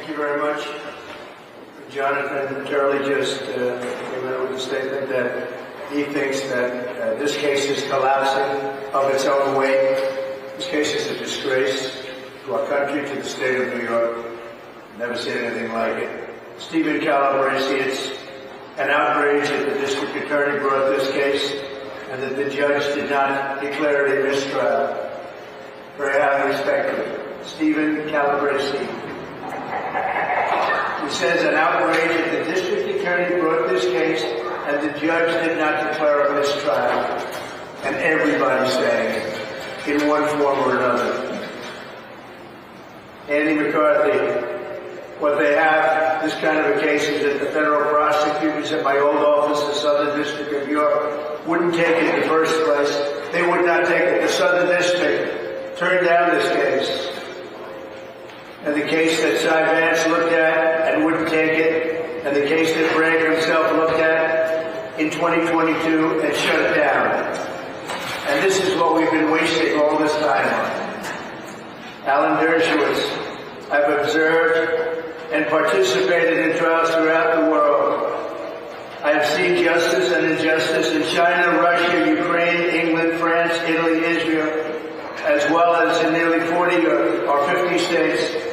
Thank you very much. Jonathan Turley just came out with a statement that he thinks that this case is collapsing of its own weight. This case is a disgrace to our country, to the state of New York. Never seen anything like it. Stephen Calabresi, it's an outrage that the district attorney brought this case and that the judge did not declare it a mistrial. Very highly respected. Stephen Calabresi. He says an outrage that the district attorney brought this case and the judge did not declare a mistrial. And everybody's saying it in one form or another. Andy McCarthy, what they have, this kind of a case, is that the federal prosecutors at my old office, the Southern District of New York, wouldn't take it in the first place. They would not take it. The Southern District turned down this case. And the case that Cy Vance looked at and wouldn't take it, and the case that Bragg himself looked at in 2022 and shut it down. And this is what we've been wasting all this time on. Alan Dershowitz, I've observed and participated in trials throughout the world. I have seen justice and injustice in China, Russia, Ukraine, England, France, Italy, Israel, as well as in nearly 40 or 50 states.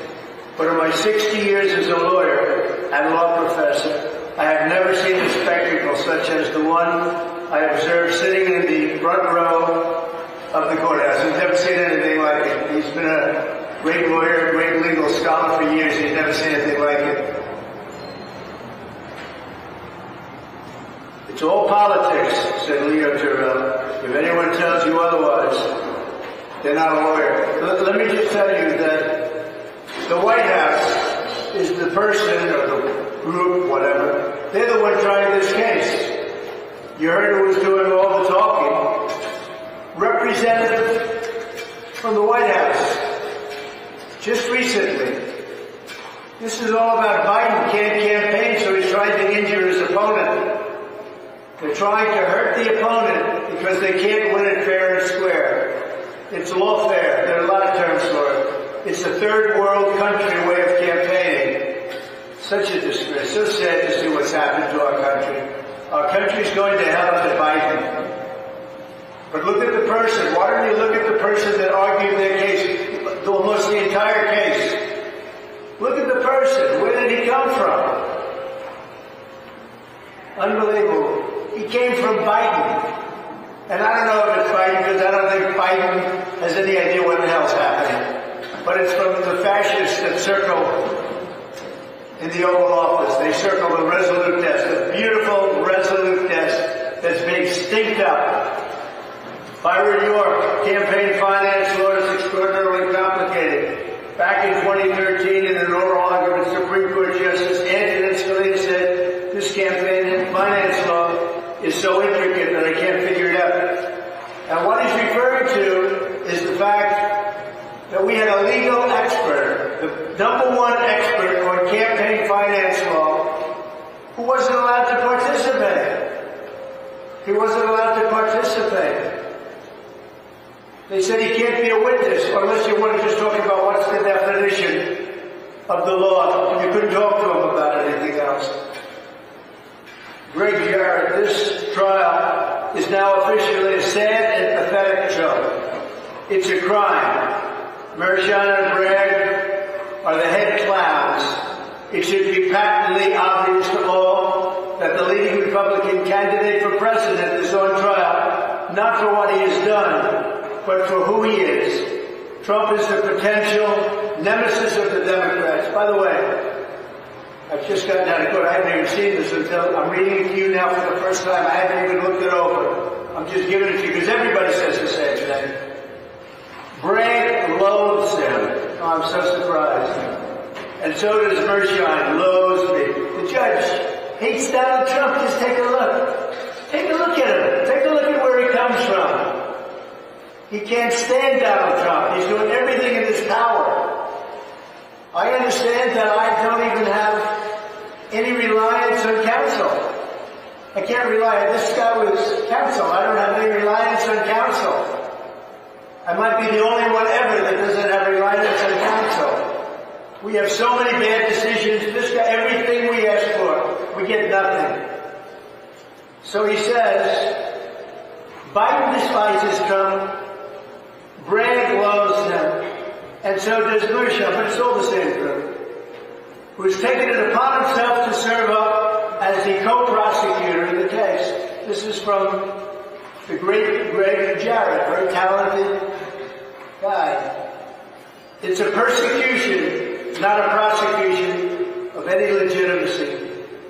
But in my 60 years as a lawyer and law professor, I have never seen a spectacle such as the one I observed sitting in the front row of the courthouse. I've never seen anything like it. He's been a great lawyer, a great legal scholar for years. He's never seen anything like it. It's all politics, said Leo Terrell. If anyone tells you otherwise, they're not a lawyer. Let me just tell you that the White House is the person or the group, whatever. They're the one trying this case. You heard who was doing all the talking. Representative from the White House. Just recently. This is all about Biden can't campaign, so he's trying to injure his opponent. They're trying to hurt the opponent because they can't win it fair and square. It's lawfare. There are a lot of terms for it. It's a third world country way of campaigning. Such a disgrace. So sad to see what's happened to our country. Our country's going to hell under Biden. But look at the person. Why don't you look at the person that argued their case, almost the entire case? Look at the person. Where did he come from? Unbelievable. He came from Biden. And I don't know if it's Biden, because I don't think Biden has any idea what the hell's happening. But it's from the fascists that circle in the Oval Office. They circle the Resolute desk, the beautiful Resolute desk that's being stinked up. Byron York, campaign finance law is extraordinarily complicated. Back in 2013, in an oral argument, Supreme Court Justice Antonin Scalia said, this campaign and finance law is so intricate that I can't figure it out. And what he's referring to is the fact that we had a legal expert, the number one expert on campaign finance law, who wasn't allowed to participate. He wasn't allowed to participate. They said he can't be a witness unless you want to just talk about what's the definition of the law. You couldn't talk to him about anything else. Greg Jarrett, this trial is now officially a sad and pathetic joke. It's a crime. Mershon and Bragg are the head clowns. It should be patently obvious to all that the leading Republican candidate for president is on trial, not for what he has done, but for who he is. Trump is the potential nemesis of the Democrats. By the way, I've just gotten out of court. I haven't even seen this until I'm reading it to you now for the first time. I haven't even looked it over. I'm just giving it to you because everybody says the same thing. Bragg loathes him. Oh, I'm so surprised. And so does Mershon, loathes me. The judge hates Donald Trump. Just take a look. Take a look at him. Take a look at where he comes from. He can't stand Donald Trump. He's doing everything in his power. I understand that I don't even have any reliance on counsel. I can't rely on this guy with counsel. I don't have any reliance on counsel. I might be the only one ever that doesn't have reliance on counsel. We have so many bad decisions. This guy, everything we ask for, we get nothing. So he says, Biden despises Trump, Bragg loves him, and so does Bush, but it's all the same group, who's taken it upon himself to serve up as the co-prosecutor in the case. This is from the great Greg Jarrett, very talented guy. It's a persecution, not a prosecution of any legitimacy.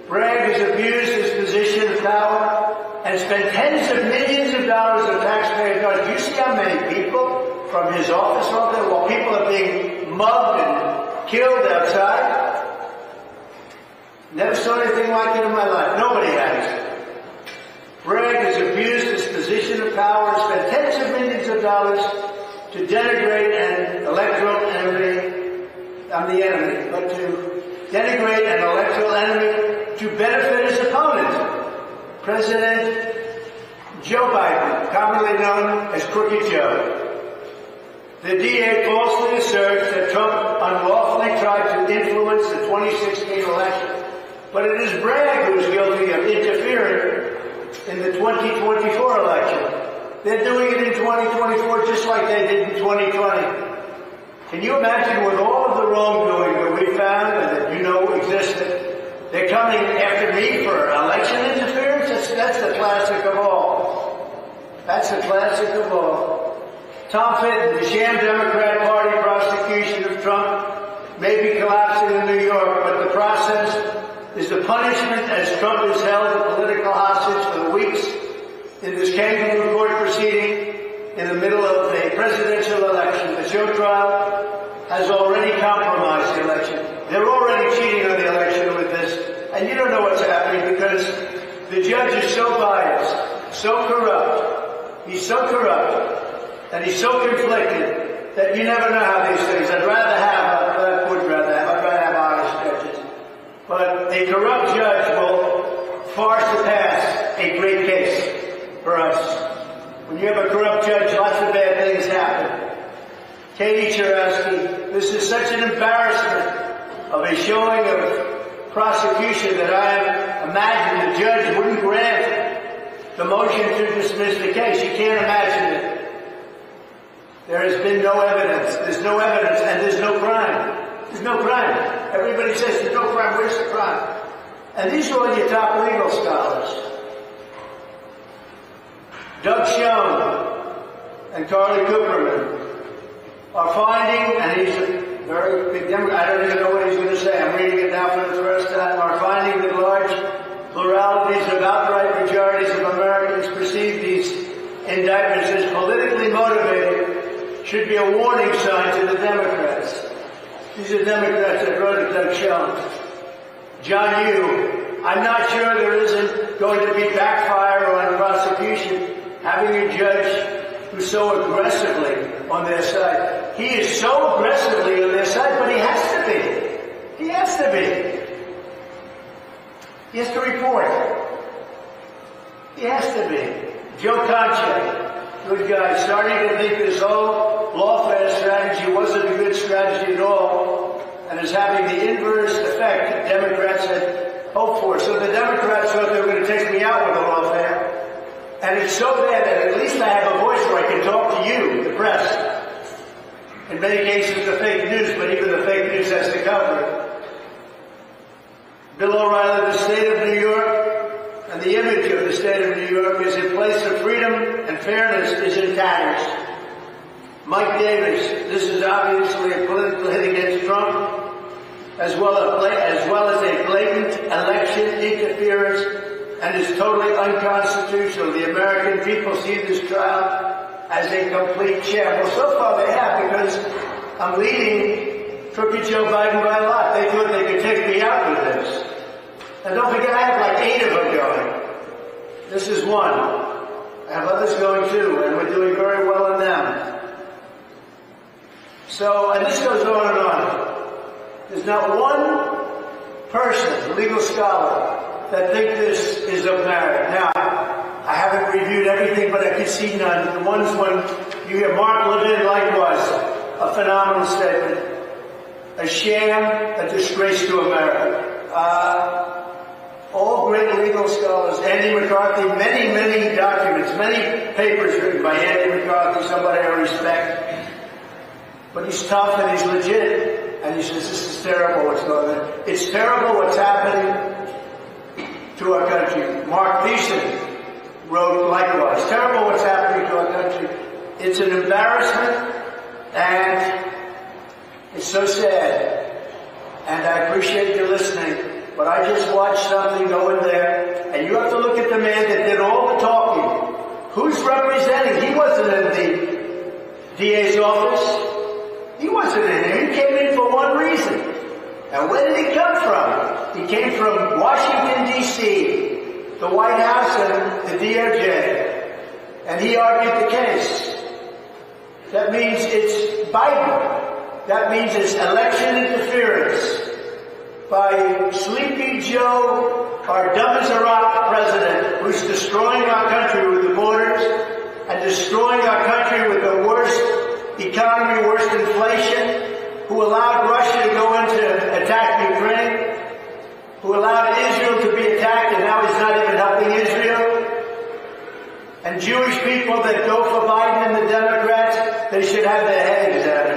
Bragg has abused his position of power and spent tens of millions of dollars of taxpayer dollars. Do you see how many people from his office are there while people are being mugged and killed outside? Never saw anything like it in my life. Nobody has. Bragg has abused his position of power and spent tens of millions of dollars to denigrate an electoral enemy. I'm the enemy, but to denigrate an electoral enemy to benefit his opponent, President Joe Biden, commonly known as Crooked Joe. The DA falsely asserts that Trump unlawfully tried to influence the 2016 election, but it is Bragg who is guilty of interfering in the 2024 election. They're doing it in 2024 just like they did in 2020. Can you imagine with all of the wrongdoing that we found and that you know existed, they're coming after me for election interference? That's the classic of all. That's the classic of all. Tom Fitton, the sham Democrat Party prosecution of Trump may be collapsing in New York, but the process is the punishment as Trump is held a political hostage for the weeks in this kangaroo court proceeding in the middle of a presidential election. The show trial has already compromised the election. They're already cheating on the election with this, and you don't know what's happening because the judge is so biased, so corrupt, he's so corrupt, and he's so conflicted that you never know how these things. I'd rather have honest judges. But a corrupt judge will far surpass a great case for us. When you have a corrupt judge, lots of bad things happen. Katie Cherowski, this is such an embarrassment of a showing of prosecution that I imagine the judge wouldn't grant the motion to dismiss the case. You can't imagine it. There has been no evidence. There's no evidence, and there's no crime. There's no crime. Everybody says there's no crime. Where's the crime? And these are all your top legal scholars. Doug Schoen and Carly Cooperman are finding, and he's a very big Democrat, I don't even know what he's going to say, I'm reading it now for the first time, are finding that large pluralities of outright majorities of Americans perceive these indictments as politically motivated should be a warning sign to the Democrats. These are Democrats that wrote it, Doug Schoen. John Yoo, I'm not sure there isn't going to be backfire on prosecution having a judge who's so aggressively on their side. He is so aggressively on their side, but he has to be. He has to be. He has to report. He has to be. Joe Concha, good guy, starting to think this whole lawfare strategy wasn't a good strategy at all, and is having the inverse effect that Democrats had hoped for. So the Democrats thought they were going to take me out with a lawfare. And it's so bad that at least I have a voice where I can talk to you, the press. In many cases, the fake news, but even the fake news has to cover it. Bill O'Reilly, the state of New York, and the image of the state of New York is in place of freedom and fairness is in tatters. Mike Davis, this is obviously a political hit against Trump, as well as a blatant election interference, and is totally unconstitutional. The American people see this trial as a complete sham. Well, so far they have, because I'm leading Crooked Joe Biden by a lot. They thought they could take me out with this. And don't forget, I have like 8 of them going. This is one. I have others going too, and we're doing very well in them. So, and this goes on and on. There's not one person, legal scholar, that think this is of merit. Now, I haven't reviewed everything, but I can see none. The ones when you hear Mark Levin, likewise, a phenomenal statement. a sham, a disgrace to America. All great legal scholars, Andy McCarthy, many documents, many papers written by Andy McCarthy, somebody I respect. But he's tough and he's legit. And he says, this is terrible what's going on. It's terrible what's happening to our country. Mark Thiessen wrote likewise. Terrible what's happening to our country. It's an embarrassment and it's so sad. And I appreciate you listening. But I just watched something go in there, and you have to look at the man that did all the talking. Who's representing? He wasn't in the DA's office. He wasn't in there. He came in for one reason. And where did he come from? He came from Washington, D.C., the White House and the DOJ. And he argued the case. That means it's Biden. That means it's election interference by Sleepy Joe, our dumb as a rock president, who's destroying our country with the borders and destroying our country with the worst economy, worst inflation, who allowed Russia to go in to attack Ukraine, who allowed Israel to be attacked, and now he's not even helping Israel. And Jewish people that go for Biden and the Democrats, they should have their heads examined.